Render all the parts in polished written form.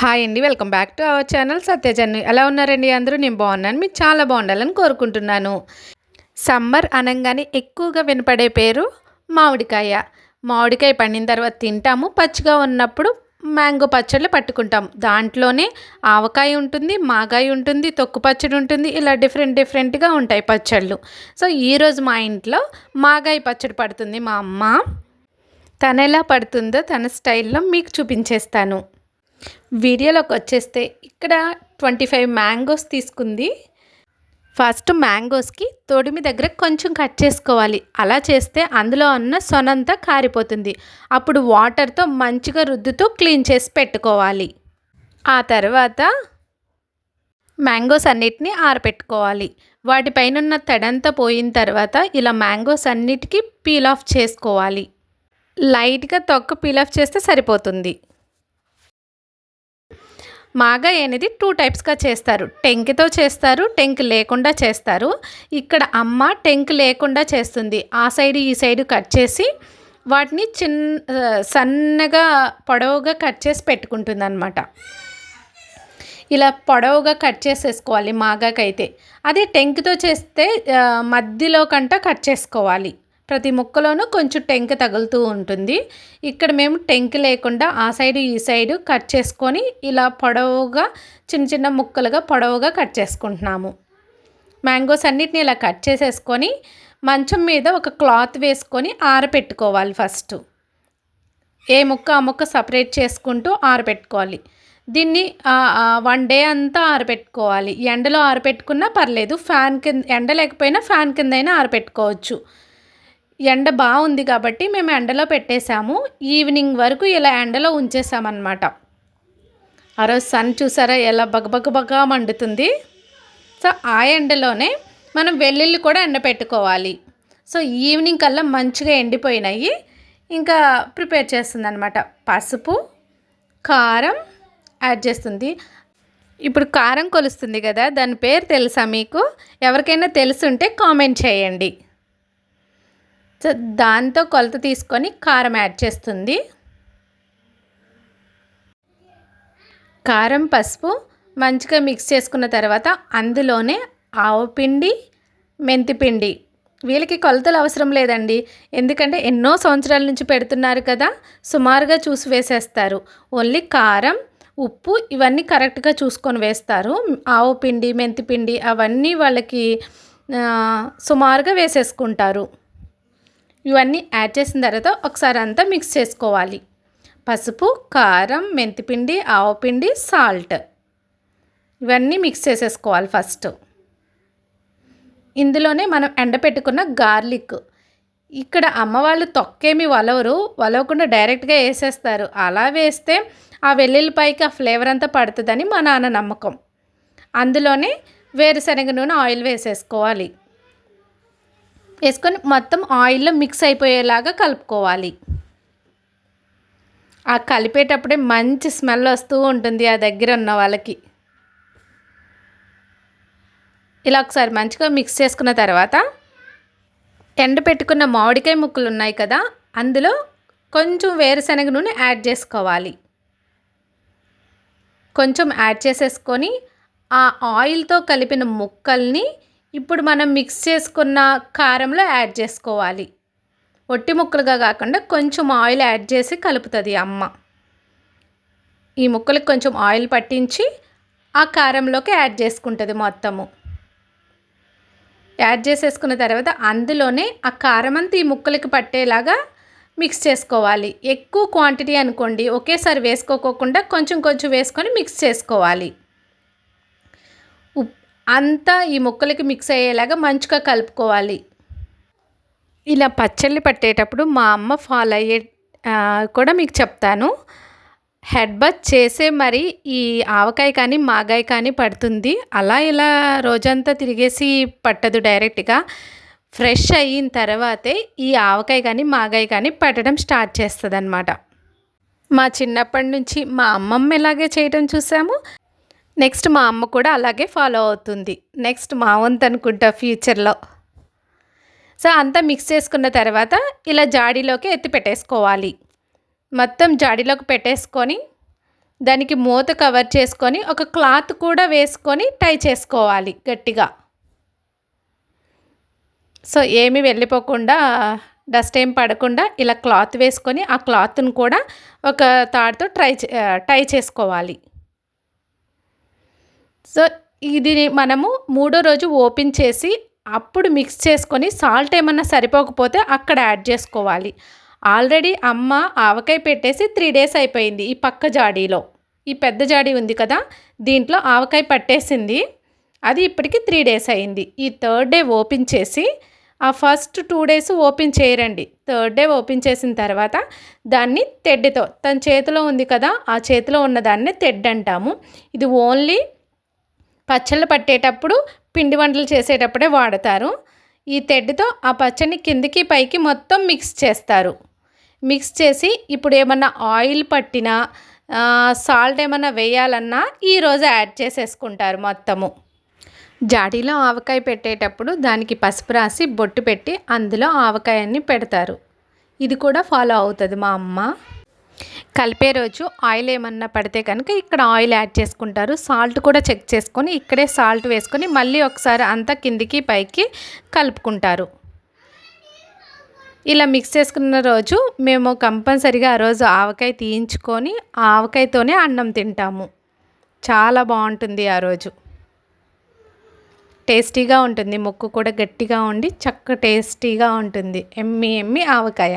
Hi అండి. Welcome back to our channel సత్యజన్ను. ఎలా ఉన్నారండి అందరూ? నేను బాగున్నాను. మీరు చాలా బాగుండాలని కోరుకుంటున్నాను. సమ్మర్ అనంగానే ఎక్కువగా వినపడే పేరు మామిడికాయ. మామిడికాయ పండిన తర్వాత తింటాము. పచ్చిగా ఉన్నప్పుడు మ్యాంగో పచ్చళ్ళు పట్టుకుంటాం. దాంట్లోనే ఆవకాయ ఉంటుంది, మాగాయ ఉంటుంది, తొక్కు పచ్చడి ఉంటుంది. ఇలా డిఫరెంట్‌గా ఉంటాయి పచ్చళ్ళు. సో, ఈరోజు మా ఇంట్లో మాగాయ పచ్చడి పడుతుంది మా అమ్మ. తనెలా పడుతుందో తన స్టైల్‌లో మీకు చూపించేస్తాను. వీడియోలోకి వచ్చేస్తే ఇక్కడ 25 మ్యాంగోస్ తీసుకుంది. ఫస్ట్ మ్యాంగోస్కి తొడిమి దగ్గర కొంచెం కట్ చేసుకోవాలి. అలా చేస్తే అందులో ఉన్న సొనంతా కారిపోతుంది. అప్పుడు వాటర్తో మంచిగా రుద్దుతూ క్లీన్ చేసి పెట్టుకోవాలి. ఆ తర్వాత మ్యాంగోస్ అన్నిటినీ ఆరబెట్టుకోవాలి. వాటిపైన ఉన్న తడంతా పోయిన తర్వాత ఇలా మ్యాంగోస్ అన్నిటికీ పీల్ ఆఫ్ చేసుకోవాలి. లైట్గా తొక్క పీల్ ఆఫ్ చేస్తే సరిపోతుంది. మాగాయ అనేది 2 టైప్స్‌గా చేస్తారు. టెంకతో చేస్తారు, టెంక్ లేకుండా చేస్తారు. ఇక్కడ అమ్మ టెంక్ లేకుండా చేస్తుంది. ఆ సైడ్, ఈ సైడ్ కట్ చేసి వాటిని సన్నగా పొడవుగా కట్ చేసి పెట్టుకుంటుందన్నమాట. ఇలా పొడవుగా కట్ చేసేసుకోవాలి మాగాకైతే. అదే టెంక్తో చేస్తే మధ్యలో కంట కట్ చేసుకోవాలి. ప్రతి ముక్కలోనూ కొంచెం టెంక తగులుతూ ఉంటుంది. ఇక్కడ మేము టెంక లేకుండా ఆ సైడు ఈ సైడు కట్ చేసుకొని ఇలా పొడవుగా చిన్న ముక్కలుగా పొడవుగా కట్ చేసుకుంటున్నాము. మ్యాంగోస్ అన్నిటిని ఇలా కట్ చేసేసుకొని మంచం మీద ఒక క్లాత్ వేసుకొని ఆరబెట్టుకోవాలి ఫస్ట్. ఏ ముక్క ఆ ముక్క సపరేట్ చేసుకుంటూ ఆరబెట్టుకోవాలి. దీన్ని 1 డే అంతా ఆరబెట్టుకోవాలి. ఎండలో ఆరబెట్టుకున్నా పర్లేదు. ఫ్యాన్ కింద ఎండ లేకపోయినా ఫ్యాన్ కిందైనా ఆరబెట్టుకోవచ్చు. ఎండ బాగుంది కాబట్టి మేము ఎండలో పెట్టేశాము. ఈవినింగ్ వరకు ఇలా ఎండలో ఉంచేసామన్నమాట. ఆ రోజు సన్ చూసారా ఎలా బగబగ మండుతుంది. సో ఆ ఎండలోనే మనం వెల్లుల్లి కూడా ఎండపెట్టుకోవాలి. సో ఈవినింగ్ కల్లా మంచిగా ఎండిపోయినాయి. ఇంకా ప్రిపేర్ చేస్తుందన్నమాట. పసుపు, కారం యాడ్ చేస్తుంది. ఇప్పుడు కారం కొలుస్తుంది కదా, దాని పేరు తెలుసా మీకు? ఎవరికైనా తెలుసుంటే కామెంట్ చేయండి. సో దాంతో కొలత తీసుకొని కారం యాడ్ చేస్తుంది. కారం, పసుపు మంచిగా మిక్స్ చేసుకున్న తర్వాత అందులోనే ఆవపిండి, మెంతిపిండి. వీళ్ళకి కొలతలు అవసరం లేదండి. ఎందుకంటే ఎన్నో సంవత్సరాల నుంచి పెడుతున్నారు కదా, సుమారుగా చూసి వేసేస్తారు. ఓన్లీ కారం, ఉప్పు ఇవన్నీ కరెక్ట్గా చూసుకొని వేస్తారు. ఆవపిండి, మెంతిపిండి అవన్నీ వాళ్ళకి సుమారుగా వేసేసుకుంటారు. ఇవన్నీ యాడ్ చేసిన తర్వాత ఒకసారి అంతా మిక్స్ చేసుకోవాలి. పసుపు, కారం, మెంతిపిండి, ఆవపిండి, సాల్ట్ ఇవన్నీ మిక్స్ చేసేసుకోవాలి ఫస్ట్. ఇందులోనే మనం ఎండపెట్టుకున్న గార్లిక్. ఇక్కడ అమ్మవాళ్ళు తొక్కేమి వలవకుండా డైరెక్ట్గా వేసేస్తారు. అలా వేస్తే ఆ వెల్లుల్లిపాయకి ఆ ఫ్లేవర్ అంతా పడుతుందని మా నాన్న నమ్మకం. అందులోనే వేరుశనగ నూనె ఆయిల్ వేసేసుకోవాలి. వేసుకొని మొత్తం ఆయిల్లో మిక్స్ అయిపోయేలాగా కలుపుకోవాలి. ఆ కలిపేటప్పుడే మంచి స్మెల్ వస్తూ ఉంటుంది ఆ దగ్గర ఉన్న వాళ్ళకి. ఇలా ఒకసారి మంచిగా మిక్స్ చేసుకున్న తర్వాత ఎండపెట్టుకున్న మామిడికాయ ముక్కలు ఉన్నాయి కదా, అందులో కొంచెం వేరుశనగ నూనె యాడ్ చేసుకోవాలి. కొంచెం యాడ్ చేసేసుకొని ఆ ఆయిల్తో కలిపిన ముక్కల్ని ఇప్పుడు మనం మిక్స్ చేసుకున్న కారంలో యాడ్ చేసుకోవాలి. ఒట్టి ముక్కలుగా కాకుండా కొంచెం ఆయిల్ యాడ్ చేసి కలుపుతుంది అమ్మ. ఈ ముక్కలకు కొంచెం ఆయిల్ పట్టించి ఆ కారంలోకి యాడ్ చేసుకుంటుంది మొత్తము. యాడ్ చేసేసుకున్న తర్వాత అందులోనే ఆ కారం అంతా ఈ ముక్కలకి పట్టేలాగా మిక్స్ చేసుకోవాలి. ఎక్కువ క్వాంటిటీ అనుకోండి, ఒకేసారి వేసుకోకుండా కొంచెం వేసుకొని మిక్స్ చేసుకోవాలి. అంతా ఈ ముక్కలకి మిక్స్ అయ్యేలాగా మంచిగా కలుపుకోవాలి. ఇలా పచ్చళ్ళు పట్టేటప్పుడు మా అమ్మ ఫాలో అయ్యే కూడా మీకు చెప్తాను. హెడ్ బాత్ చేసే మరి ఈ ఆవకాయ కానీ మాగాయ కానీ పడుతుంది. అలా ఇలా రోజంతా తిరిగేసి పట్టదు డైరెక్ట్గా. ఫ్రెష్ అయిన తర్వాతే ఈ ఆవకాయ కానీ మాగాయ కానీ పట్టడం స్టార్ట్ చేస్తుందన్నమాట. మా చిన్నప్పటి నుంచి మా అమ్మమ్మ ఇలాగే చేయడం చూసాము. నెక్స్ట్ మా అమ్మ కూడా అలాగే ఫాలో అవుతుంది. నెక్స్ట్ మా వంతు అనుకుంటా ఫ్యూచర్లో. సో అంతా మిక్స్ చేసుకున్న తర్వాత ఇలా జాడీలోకి ఎత్తి పెట్టేసుకోవాలి. మొత్తం జాడీలోకి పెట్టేసుకొని దానికి మూత కవర్ చేసుకొని ఒక క్లాత్ కూడా వేసుకొని టై చేసుకోవాలి గట్టిగా. సో ఏమీ వెళ్ళిపోకుండా, డస్ట్ ఏం పడకుండా ఇలా క్లాత్ వేసుకొని ఆ క్లాత్‌ని కూడా ఒక తాడుతో టై చేసుకోవాలి. సో ఇది మనము మూడో రోజు ఓపెన్ చేసి అప్పుడు మిక్స్ చేసుకొని సాల్ట్ ఏమన్నా సరిపోకపోతే అక్కడ యాడ్ చేసుకోవాలి. ఆల్రెడీ అమ్మ ఆవకాయ పెట్టేసి 3 డేస్ అయిపోయింది. ఈ పక్క జాడీలో, ఈ పెద్ద జాడీ ఉంది కదా, దీంట్లో ఆవకాయ పట్టేసింది. అది ఇప్పటికి 3 డేస్ అయింది. ఈ థర్డ్ డే ఓపెన్ చేసి, ఆ ఫస్ట్ 2 డేస్ ఓపెన్ చేయరండి. థర్డ్ డే ఓపెన్ చేసిన తర్వాత దాన్ని తెడ్డుతో, తన చేతిలో ఉంది కదా, ఆ చేతిలో ఉన్నదాన్నే తెడ్డు అంటాము. ఇది ఓన్లీ పచ్చళ్ళు పట్టేటప్పుడు, పిండి వంటలు చేసేటప్పుడే వాడతారు. ఈ తెడ్డుతో ఆ పచ్చడిని కిందికి పైకి మొత్తం మిక్స్ చేస్తారు. మిక్స్ చేసి ఇప్పుడు ఏమన్నా ఆయిల్ పట్టినా, సాల్ట్ ఏమన్నా వేయాలన్నా ఈరోజు యాడ్ చేసేసుకుంటారు మొత్తము. జాడీలో ఆవకాయ పెట్టేటప్పుడు దానికి పసుపు రాసి బొట్టు పెట్టి అందులో ఆవకాయన్ని పెడతారు. ఇది కూడా ఫాలో అవుతుంది మా అమ్మ. కలిపే రోజు ఆయిల్ ఏమన్నా పడితే కనుక ఇక్కడ ఆయిల్ యాడ్ చేసుకుంటారు. సాల్ట్ కూడా చెక్ చేసుకొని ఇక్కడే సాల్ట్ వేసుకొని మళ్ళీ ఒకసారి అంతా కిందికి పైకి కలుపుకుంటారు. ఇలా మిక్స్ చేసుకున్న రోజు మేము కంపల్సరీగా ఆ రోజు ఆవకాయ తీయించుకొని ఆవకాయతోనే అన్నం తింటాము. చాలా బాగుంటుంది ఆ రోజు. టేస్టీగా ఉంటుంది, ముక్కు కూడా గట్టిగా ఉండి టేస్టీగా ఉంటుంది. ఎమ్మి ఆవకాయ.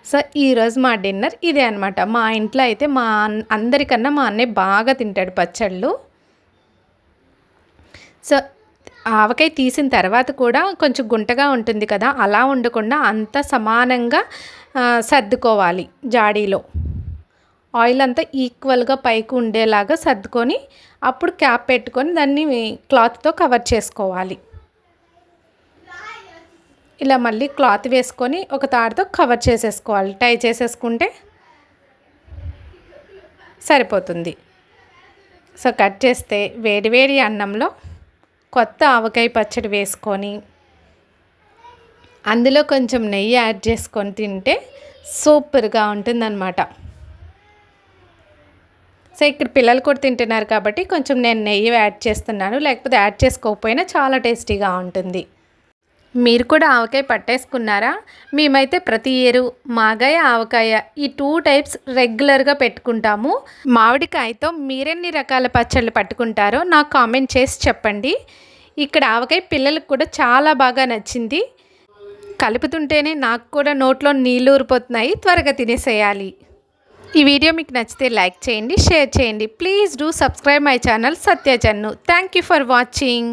సో ఈరోజు మా డిన్నర్ ఇదే అనమాట. మా ఇంట్లో అయితే అందరికన్నా మా అన్నయ్య బాగా తింటాడు పచ్చళ్ళు. సో ఆవకాయ తీసిన తర్వాత కూడా కొంచెం గుంటగా ఉంటుంది కదా, అలా ఉండకుండా అంతా సమానంగా సర్దుకోవాలి. జాడీలో ఆయిల్ అంతా ఈక్వల్గా పైకి ఉండేలాగా సర్దుకొని అప్పుడు క్యాప్ పెట్టుకొని దాన్ని క్లాత్తో కవర్ చేసుకోవాలి. ఇలా మళ్ళీ క్లాత్ వేసుకొని ఒక తాడుతో కవర్ చేసేసుకోవాలి. టై చేసేసుకుంటే సరిపోతుంది. సో కట్ చేస్తే వేడివేడి అన్నంలో కొత్త ఆవకాయ పచ్చడి వేసుకొని అందులో కొంచెం నెయ్యి యాడ్ చేసుకొని తింటే సూపర్గా ఉంటుందన్నమాట. సో ఇక్కడ పిల్లలు కూడా తింటున్నారు కాబట్టి కొంచెం నేను నెయ్యి యాడ్ చేస్తున్నాను, లేకపోతే యాడ్ చేసుకోకపోయినా చాలా టేస్టీగా ఉంటుంది. మీరు కూడా ఆవకాయ పట్టేసుకున్నారా? మేమైతే ప్రతి ఇయర్ మాగాయ, ఆవకాయ ఈ 2 టైప్స్ రెగ్యులర్గా పెట్టుకుంటాము. మామిడికాయతో మీరెన్ని రకాల పచ్చళ్ళు పట్టుకుంటారో నాకు కామెంట్ చేసి చెప్పండి. ఇక్కడ ఆవకాయ పిల్లలకు కూడా చాలా బాగా నచ్చింది. కలుపుతుంటేనే నాకు కూడా నోట్లో నీళ్ళు ఊరిపోతున్నాయి. త్వరగా తినేసేయాలి. ఈ వీడియో మీకు నచ్చితే లైక్ చేయండి, షేర్ చేయండి. Please do subscribe my channel Satya Jannu. Thank you for watching.